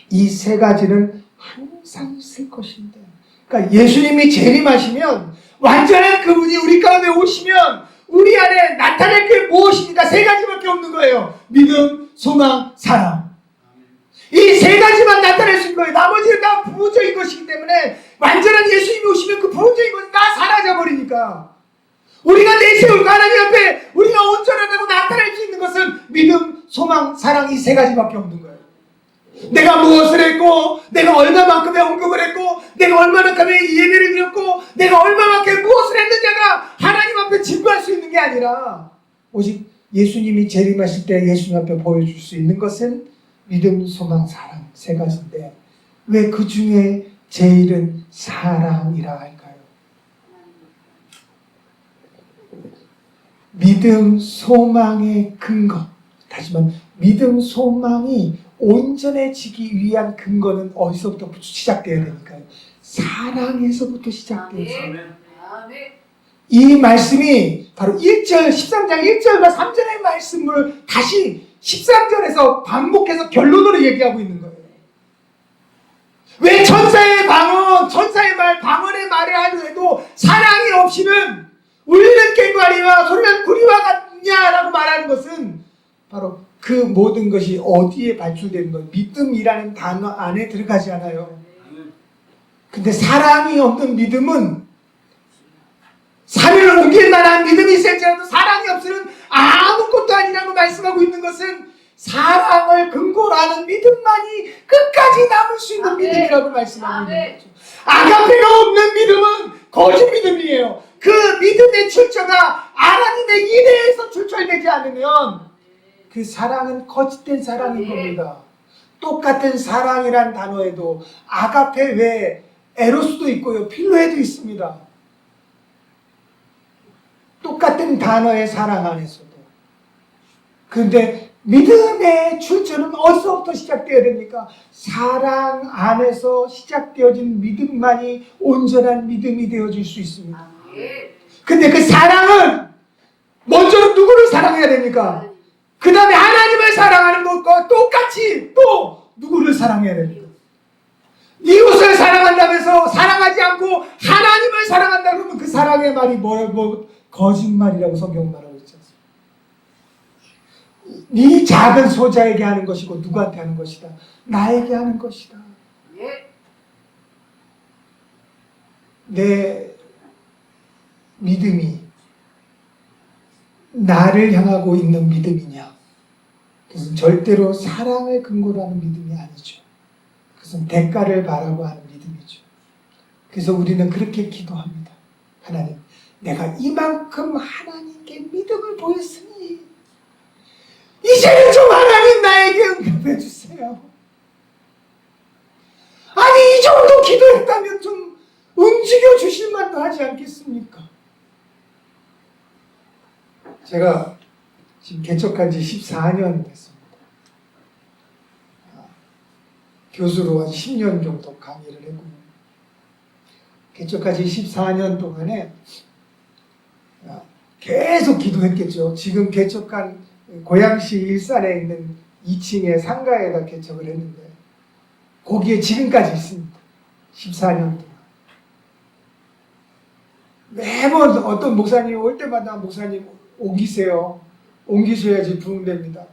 이 세 가지는 항상 있을 것인데 그러니까 예수님이 재림하시면 완전한 그분이 우리 가운데 오시면 우리 안에 나타날 게 무엇입니까? 세 가지밖에 없는 거예요. 믿음, 소망, 사랑. 이 세 가지만 나타낼 수 있는 거예요. 나머지는 다 부분적인 것이기 때문에 완전한 예수님이 오시면 그 부분적인 것은 다 사라져버리니까 우리가 내세우고 하나님 앞에 우리가 온전하다고 나타낼 수 있는 것은 믿음, 소망, 사랑 이 세 가지밖에 없는 거예요. 내가 무엇을 했고 내가 얼마만큼의 언급을 했고 내가 얼마만큼의 예배를 드렸고 내가 얼마만큼 무엇을 했느냐가 하나님 앞에 증거할 수 있는 게 아니라 오직 예수님이 재림하실 때 예수님 앞에 보여줄 수 있는 것은 믿음, 소망, 사랑 세 가지인데 왜 그 중에 제일은 사랑이라 할까요? 믿음, 소망의 근거. 다시 말하면 믿음, 소망이 온전해지기 위한 근거는 어디서부터 시작되어야 되니까요? 사랑에서부터 시작되어서 아멘. 이 말씀이 바로 1절, 13장 1절과 3절의 말씀을 다시 13절에서 반복해서 결론으로 얘기하고 있는 거예요. 왜 천사의 방언, 천사의 말, 방언의 말을 하더라도 사랑이 없이는 울리는 꽹과리와 소리난 구리와 같냐라고 말하는 것은 바로 그 모든 것이 어디에 발출되는 거예요? 믿음이라는 단어 안에 들어가지 않아요. 근데 사랑이 없는 믿음은 산을 옮길 만한 믿음이 있을지라도 사랑이 없으면 아무것도 아니라고 말씀하고 있는 것은 사랑을 근거로 하는 믿음만이 끝까지 남을 수 있는 믿음이라고 말씀하고 있는 거죠. 아가페가 없는 믿음은 거짓 믿음이에요. 그 믿음의 출처가 하나님의 이내에서 출처되지 않으면 그 사랑은 거짓된 사랑인 겁니다. 똑같은 사랑이란 단어에도 아가페 외에 에로스도 있고요. 필로에도 있습니다. 똑같은 단어의 사랑 안에서도. 그런데 믿음의 출처는 어디서부터 시작되어야 됩니까? 사랑 안에서 시작되어진 믿음만이 온전한 믿음이 되어질 수 있습니다. 근데 그 사랑은 먼저 누구를 사랑해야 됩니까? 그 다음에 하나님을 사랑하는 것과 똑같이 또 누구를 사랑해야 됩니까? 이웃을 사랑한다면서 사랑하지 않고 하나님을 사랑한다 그러면 그 사랑의 말이 거짓말이라고 성경은 말하고 있지 않습니까? 네 작은 소자에게 하는 것이고 누구한테 하는 것이다? 나에게 하는 것이다. 내 믿음이 나를 향하고 있는 믿음이냐? 그것은 절대로 사랑을 근거로 하는 믿음이 아니죠. 그것은 대가를 바라고 하는 믿음이죠. 그래서 우리는 그렇게 기도합니다. 하나님, 내가 이만큼 하나님께 믿음을 보였으니 이제는 좀 하나님 나에게 응답해 주세요. 아니 이 정도 기도했다면 좀 움직여 주실 만도 하지 않겠습니까? 제가 지금 개척한 지 14년 됐습니다. 교수로 한 10년 정도 강의를 했고 개척한 지 14년 동안에 계속 기도했겠죠. 지금 개척한 고양시 일산에 있는 2층에 상가에다 개척을 했는데 거기에 지금까지 있습니다. 14년 동안. 매번 어떤 목사님이 올 때마다 목사님 옮기세요. 옮기셔야지 부흥됩니다.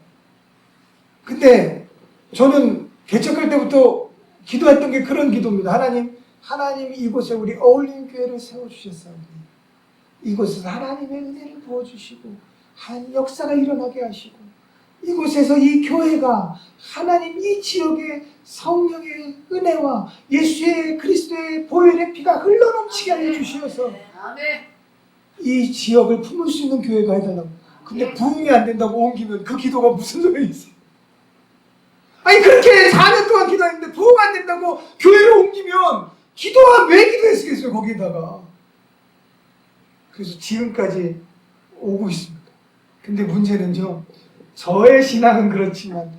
근데 저는 개척할 때부터 기도했던 게 그런 기도입니다. 하나님 이곳에 우리 어울림 교회를 세워주셨사오니 이곳에서 하나님의 은혜를 부어주시고 한 역사가 일어나게 하시고 이곳에서 이 교회가 하나님 이 지역에 성령의 은혜와 예수의 그리스도의 보혈의 피가 흘러넘치게 하여 주시어서 아멘. 이 지역을 품을 수 있는 교회가 해달라고. 근데 부흥이 안 된다고 옮기면 그 기도가 무슨 소용이 있어요? 아니 그렇게 4년 동안 기도했는데 부흥 안 된다고 교회를 옮기면 기도가 왜 기도했겠어요 거기에다가. 그래서 지금까지 오고 있습니다. 근데 문제는요, 저의 신앙은 그렇지만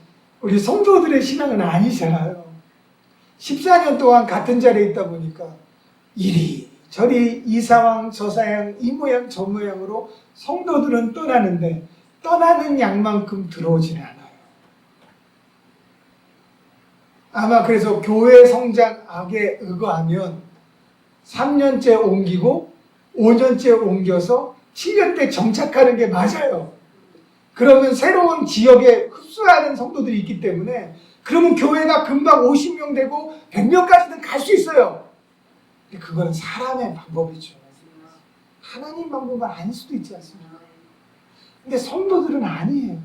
우리 성도들의 신앙은 아니잖아요. 14년 동안 같은 자리에 있다 보니까 이리 저리 이 상황 저 상황 이 모양 저 모양으로 성도들은 떠나는데 떠나는 양만큼 들어오지는 않아요. 아마 그래서 교회 성장학에 의거하면 3년째 옮기고 5년째 옮겨서 7년 때 정착하는 게 맞아요. 그러면 새로운 지역에 흡수하는 성도들이 있기 때문에 그러면 교회가 금방 50명 되고 100명까지는 갈 수 있어요. 근데 그거는 사람의 방법이죠. 하나님 방법은 아닐 수도 있지 않습니까? 근데 성도들은 아니에요.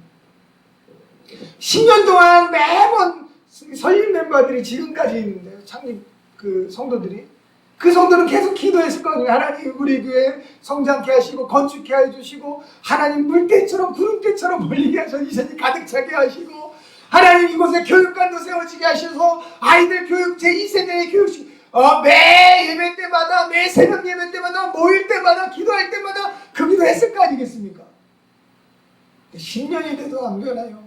10년 동안 매번 설립 멤버들이 지금까지 있는데요. 창립 그 성도들이. 그 성도는 계속 기도했을 거거든요. 하나님 우리 교회 성장케 하시고 건축케 해주시고 하나님 물때처럼 구름때처럼 몰리게 하셔서 이산이 가득 차게 하시고 하나님 이곳에 교육관도 세워지게 하셔서 아이들 교육 제2세대의 교육식 매 예배 때마다 매 새벽 예배 때마다 모일 때마다 기도할 때마다 그 기도했을 거 아니겠습니까? 10년이 돼도 안 변해요.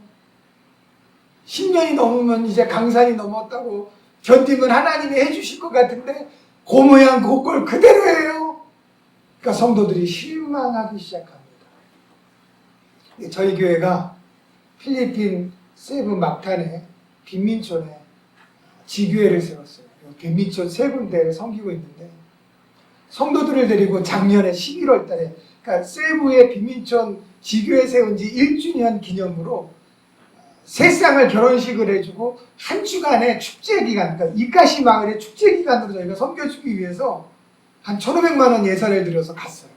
10년이 넘으면 이제 강산이 넘었다고 견디면 하나님이 해주실 것 같은데 그 모양 그 꼴 그대로예요. 그러니까 성도들이 실망하기 시작합니다. 저희 교회가 필리핀 세부 막탄에 빈민촌에 지교회를 세웠어요. 빈민촌 세 군데를 섬기고 있는데 성도들을 데리고 작년에 11월 달에 그러니까 세부의 빈민촌 지교회 세운 지 1주년 기념으로 세 쌍을 결혼식을 해주고 한 주간의 축제 기간, 그러니까 이카시 마을의 축제 기간으로 저희가 섬겨주기 위해서 한 1,500만 원 예산을 들여서 갔어요.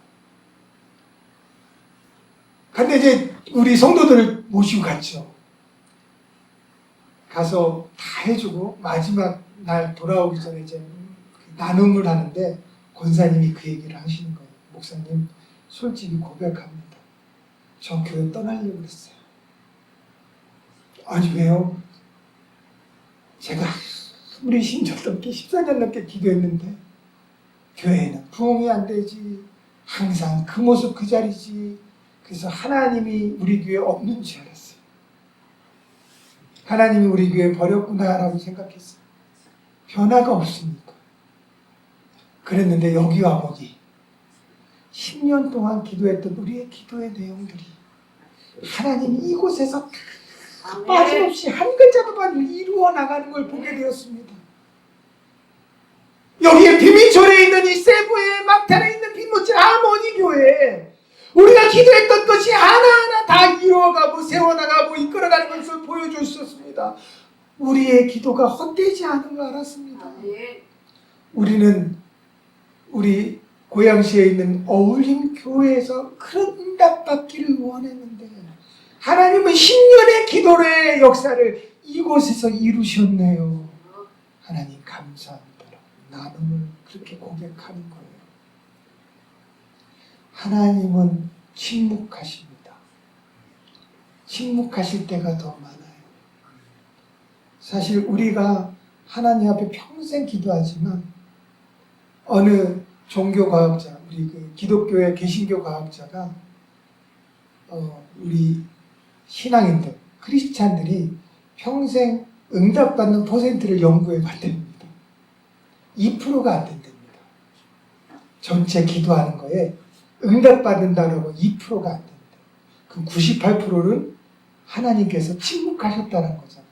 근데 이제 우리 성도들을 모시고 갔죠. 가서 다 해주고 마지막 날 돌아오기 전에 이제 나눔을 하는데 권사님이 그 얘기를 하시는 거예요. 목사님, 솔직히 고백합니다. 저 교회 떠나려고 그랬어요. 아니 왜요? 제가 아무리 10년 넘게 14년 넘게 기도했는데 교회는 부흥이 안 되지. 항상 그 모습 그 자리지. 그래서 하나님이 우리 교회에 없는 줄 알았어요. 하나님이 우리 교회 버렸구나라고 생각했어요. 변화가 없으니까. 그랬는데 여기 와보니 10년 동안 기도했던 우리의 기도의 내용들이 하나님이 이곳에서 빠짐없이 한 글자도 빠짐없이 이루어 나가는 걸 보게 되었습니다. 여기에 빈민촌에 있는 이 세부의 막탄에 있는 빈민촌 아모니 교회에 우리가 기도했던 것이 하나하나 다 이루어가고 세워나가고 이끌어가는 것을 보여주셨습니다. 우리의 기도가 헛되지 않은 걸 알았습니다. 우리는 우리 고양시에 있는 어울림 교회에서 그런 응답받기를 원했는데 하나님은 10년의 기도의 역사를 이곳에서 이루셨네요. 하나님 감사합니다. 나눔을 그렇게 고백하는 거예요. 하나님은 침묵하십니다. 침묵하실 때가 더 많아요. 사실 우리가 하나님 앞에 평생 기도하지만 어느 종교과학자, 우리 그 기독교의 개신교 과학자가 우리 신앙인들, 크리스찬들이 평생 응답받는 퍼센트를 연구해 봤답니다. 2%가 안 된답니다. 전체 기도하는 거에 응답받는다라고 2%가 안 된다. 그럼 98%는 하나님께서 침묵하셨다는 거잖아요.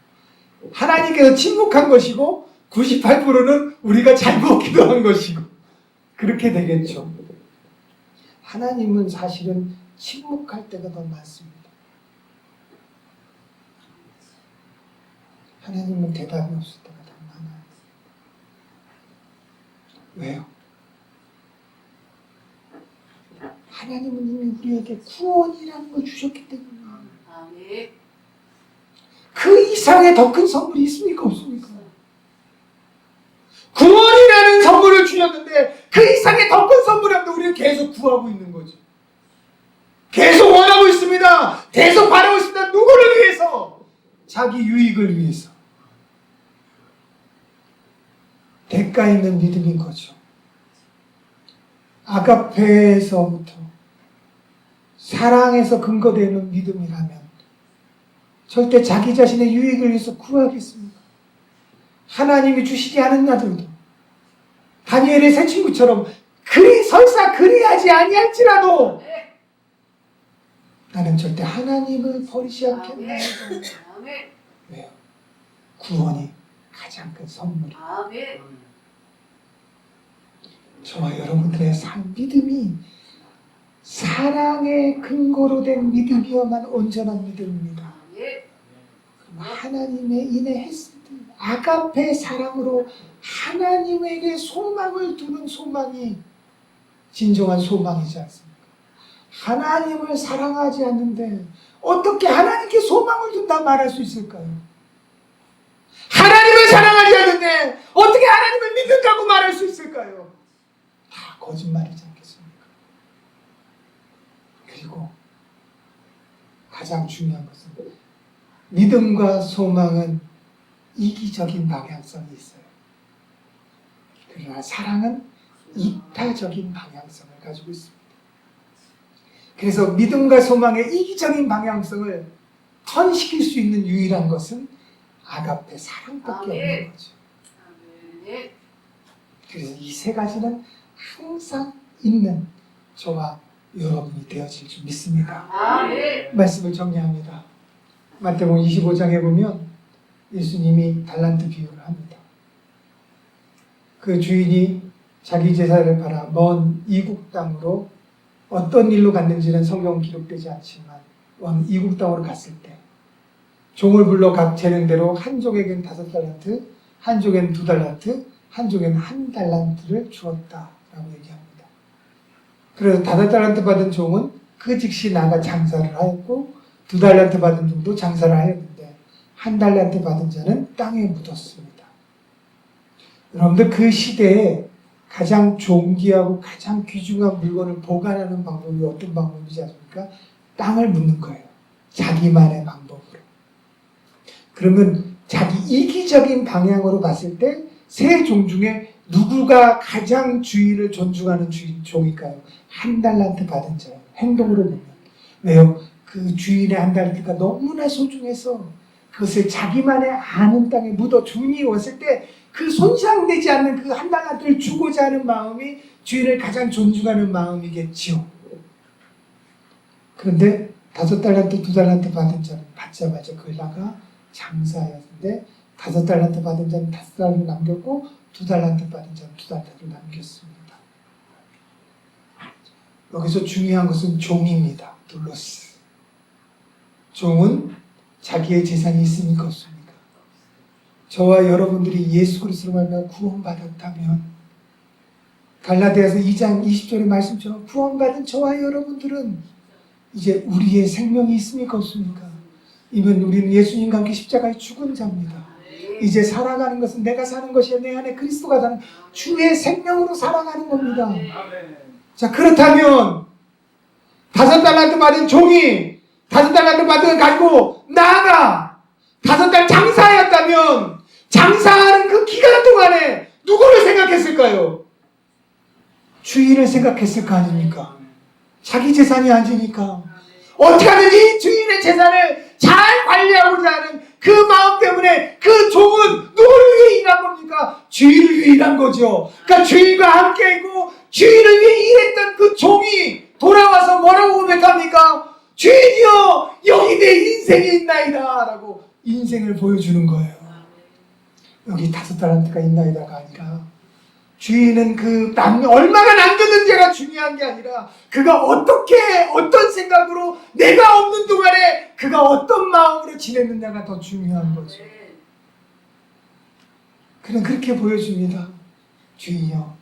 하나님께서 침묵한 것이고 98%는 우리가 잘못 기도한 것이고 그렇게 되겠죠. 하나님은 사실은 침묵할 때가 더 많습니다. 하나님은 대답이 없을 때가 더 많아요. 왜요? 하나님은 이미 우리에게 구원이라는 걸 주셨기 때문이에요. 아멘. 그 이상의 더 큰 선물이 있습니까? 없습니까? 구원이라는 선물을 주셨는데 그 이상의 더 큰 선물이 없는데 우리는 계속 구하고 있는 거죠. 계속 원하고 있습니다. 계속 바라고 있습니다. 누구를 위해서? 자기 유익을 위해서. 대가 있는 믿음인 거죠. 아가페에서부터 사랑에서 근거되는 믿음이라면 절대 자기 자신의 유익을 위해서 구하겠습니까? 하나님이 주시지 않은 나들도 다니엘의 새 친구처럼 설사 그리하지 아니할지라도 나는 절대 하나님을 버리지 않겠나요? 아멘. 왜요? 구원이 가장 큰 선물이에요. 아멘. 저와 여러분들의 삶 믿음이 사랑의 근거로 된 믿음이어만 온전한 믿음입니다. 아멘. 하나님의 인해했을 때 아가페 사랑으로 하나님에게 소망을 두는 소망이 진정한 소망이지 않습니까? 하나님을 사랑하지 않는데 어떻게 하나님께 소망을 둔다 말할 수 있을까요? 하나님을 사랑하지 않는데 어떻게 하나님을 믿는다고 말할 수 있을까요? 다 거짓말이지 않겠습니까? 그리고 가장 중요한 것은 믿음과 소망은 이기적인 방향성이 있어요. 그러나 사랑은 이타적인 방향성을 가지고 있습니다. 그래서 믿음과 소망의 이기적인 방향성을 턴시킬 수 있는 유일한 것은 아가페 사랑밖에 없는 거죠. 아멘. 그래서 이 세 가지는 항상 있는 저와 여러분이 되어질 줄 믿습니다. 아멘. 말씀을 정리합니다. 마태복음 25장에 보면 예수님이 달란트 비유를 합니다. 그 주인이 자기 제사를 팔아 먼 이국 땅으로 어떤 일로 갔는지는 성경은 기록되지 않지만 먼 이국 땅으로 갔을 때 종을 불러 각 재능대로 한 족에겐 5달란트, 한 족에겐 2달란트, 한 족에겐 1달란트를 주었다라고 얘기합니다. 그래서 5달란트 받은 종은 그 즉시 나가 장사를 하였고 2달란트 받은 종도 장사를 하였는데 1달란트 받은 자는 땅에 묻었습니다. 여러분들 그 시대에 가장 존귀하고 가장 귀중한 물건을 보관하는 방법이 어떤 방법이지 않습니까? 땅을 묻는 거예요. 자기만의 방법으로. 그러면 자기 이기적인 방향으로 봤을 때 세 종 중에 누구가 가장 주인을 존중하는 종일까요? 1달란트 받은 자예요. 행동으로 보면. 왜요? 그 주인의 1달란트가 너무나 소중해서 그것을 자기만의 아는 땅에 묻어 주인이 왔을 때 그 손상되지 않는 그 1달란트를 주고자 하는 마음이 주인을 가장 존중하는 마음이겠지요. 그런데 5달란트, 2달란트 받은 자는 받자마자 그걸 나가 장사하였는데 5달란트 받은 자는 5달란트를 남겼고 2달란트 받은 자는 2달란트를 남겼습니다. 여기서 중요한 것은 종입니다. 둘러스. 종은 자기의 재산이 있습니까? 없습니까? 저와 여러분들이 예수 그리스도로 말미암아 구원받았다면 갈라디아서 2장 20절의 말씀처럼 구원받은 저와 여러분들은 이제 우리의 생명이 있습니까? 없습니까? 이면 우리는 예수님과 함께 십자가에 죽은 자입니다. 이제 살아가는 것은 내가 사는 것이 아니라 내 안에 그리스도가 사는 주의 생명으로 살아가는 겁니다. 자, 그렇다면 5달란트 받은 종이 5달란트 받은 걸 가지고 나아가 5달 장사하였다면 장사하는 그 기간 동안에 누구를 생각했을까요? 주인을 생각했을 거 아닙니까? 자기 재산이 아니니까 어떻게 하든지 주인의 재산을 잘 관리하고자 하는 그 마음 때문에 그 종은 누구를 위해 일한 겁니까? 주인을 위해 일한 거죠. 그러니까 주인과 함께 있고 주인을 위해 일했던 그 종이 돌아와서 뭐라고 고백합니까? 주인이여 여기 내 인생이 있나이다 라고 인생을 보여주는 거예요. 여기 5달란트가 있나이다가 아니라 주인은 그 얼마가 남겼는지가 중요한 게 아니라 그가 어떻게 어떤 생각으로 내가 없는 동안에 그가 어떤 마음으로 지냈느냐가 더 중요한 거죠. 그는 그렇게 보여줍니다. 주인이여,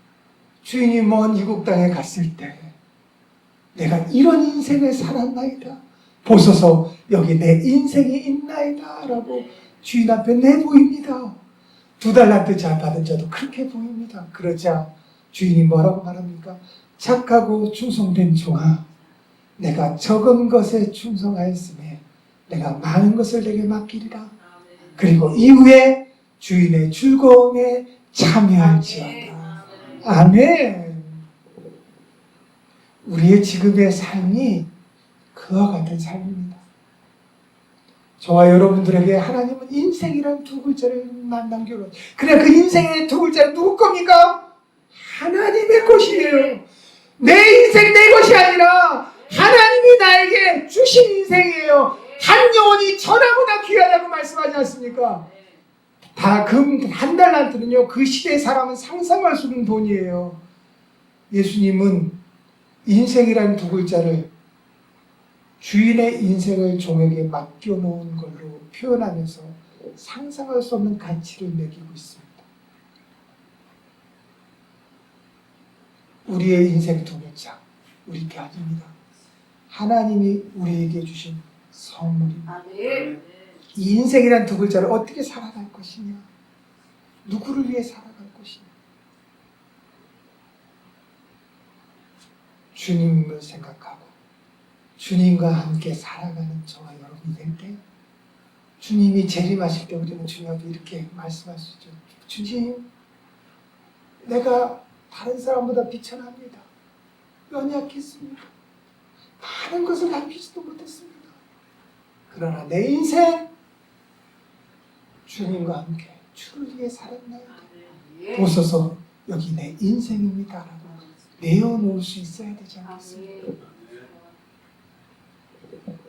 주인이 먼 이국 땅에 갔을 때 내가 이런 인생을 살았나이다. 보소서 여기 내 인생이 있나이다 라고 주인 앞에 내보입니다. 2달란트 잘 받은 자도 그렇게 보입니다. 그러자 주인이 뭐라고 말합니까? 착하고 충성된 종아, 내가 적은 것에 충성하였으니 내가 많은 것을 내게 맡기리라. 그리고 이후에 주인의 즐거움에 참여할지어다. 아멘. 우리의 지금의 삶이 그와 같은 삶입니다. 저와 여러분들에게 하나님은 인생이란 2글자를 남겨놓은, 그래 그 인생의 2글자는 누구 겁니까? 하나님의 것이에요. 내 인생 내 것이 아니라 하나님이 나에게 주신 인생이에요. 한 영혼이 천하보다 귀하다고 말씀하지 않습니까? 다 금 1달란트는요 그 시대의 사람은 상상할 수 없는 돈이에요. 예수님은 인생이라는 2글자를 주인의 인생을 종에게 맡겨놓은 걸로 표현하면서 상상할 수 없는 가치를 매기고 있습니다. 우리의 인생 2글자, 우리 게 아닙니다. 하나님이 우리에게 주신 선물입니다. 이 인생이란 2글자를 어떻게 살아갈 것이냐, 누구를 위해 살아갈 것이냐, 주님을 생각하고 주님과 함께 살아가는 저와 여러분이 될 때, 주님이 재림하실 때 우리는 주님한테 이렇게 말씀할 수 있죠. 주님, 내가 다른 사람보다 비천합니다. 연약했습니다. 많은 것을 남기지도 못했습니다. 그러나 내 인생 주님과 함께 주를 위해 살았나이다. 보소서 여기 내 인생입니다 라고 내어놓을 수 있어야 되지 않겠습니까?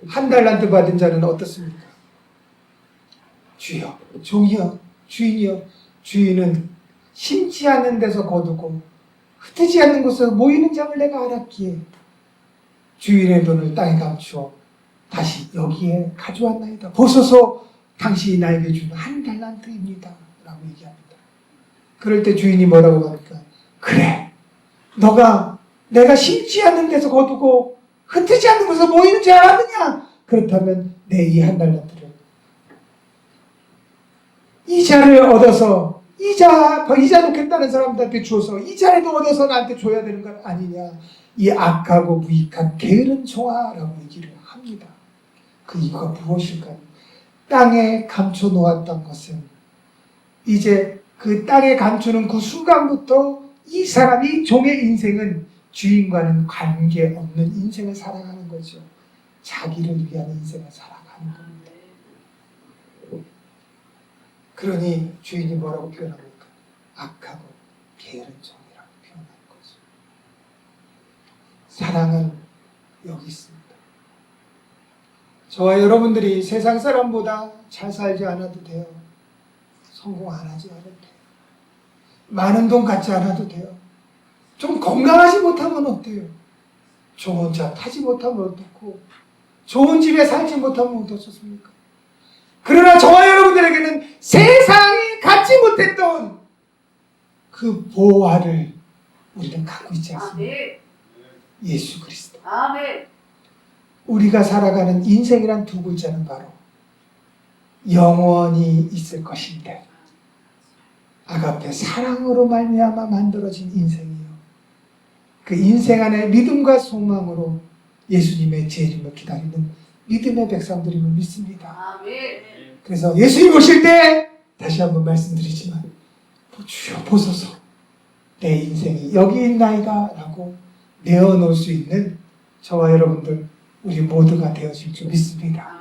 1달란트 받은 자는 어떻습니까? 주여, 종이여, 주인이여. 주인은 심지 않는 데서 거두고 흩지 않는 곳에서 모이는 장을 내가 알았기에 주인의 돈을 땅에 감추어 다시 여기에 가져왔나이다. 보소서 당신이 나에게 준 1달란트입니다 라고 얘기합니다. 그럴 때 주인이 뭐라고 합니까? 그래, 내가 심지 않는 데서 거두고 흩지 않는 곳에서 모이는 줄 알았느냐? 그렇다면 내 이 1달란트를 이자를 얻어서 이자 놓겠다는 사람들한테 줘서 이자라도 얻어서 나한테 줘야 되는 건 아니냐? 이 악하고 무익한 게으른 종아라고 얘기를 합니다. 그 이유가 무엇일까요? 땅에 감춰 놓았던 것은 이제 그 땅에 감추는 그 순간부터 이 사람이 종의 인생은 주인과는 관계없는 인생을 살아가는 거죠. 자기를 위한 인생을 살아가는 겁니다. 그러니 주인이 뭐라고 표현합니까? 악하고 게으른 종이라고 표현하는 거죠. 사랑은 여기 있습니다. 저와 여러분들이 세상 사람보다 잘 살지 않아도 돼요. 성공 안 하지 않아도 돼요. 많은 돈 갖지 않아도 돼요. 좀 건강하지 못하면 어때요? 좋은 차 타지 못하면 어떻고, 좋은 집에 살지 못하면 어떻습니까? 그러나 저와 여러분들에게는 세상이 갖지 못했던 그 보화를 우리는 갖고 있지 않습니까? 예수 그리스도. 우리가 살아가는 인생이란 2글자는 바로 영원히 있을 것인데 아가페 사랑으로 말미암아 만들어진 인생이요. 그 인생 안에 믿음과 소망으로 예수님의 재림을 기다리는 믿음의 백성들임을 믿습니다. 그래서 예수님 오실 때 다시 한번 말씀드리지만 주여 보소서 내 인생이 여기 있나이다 라고 내어놓을 수 있는 저와 여러분들 우리 모두가 되어질 줄 믿습니다.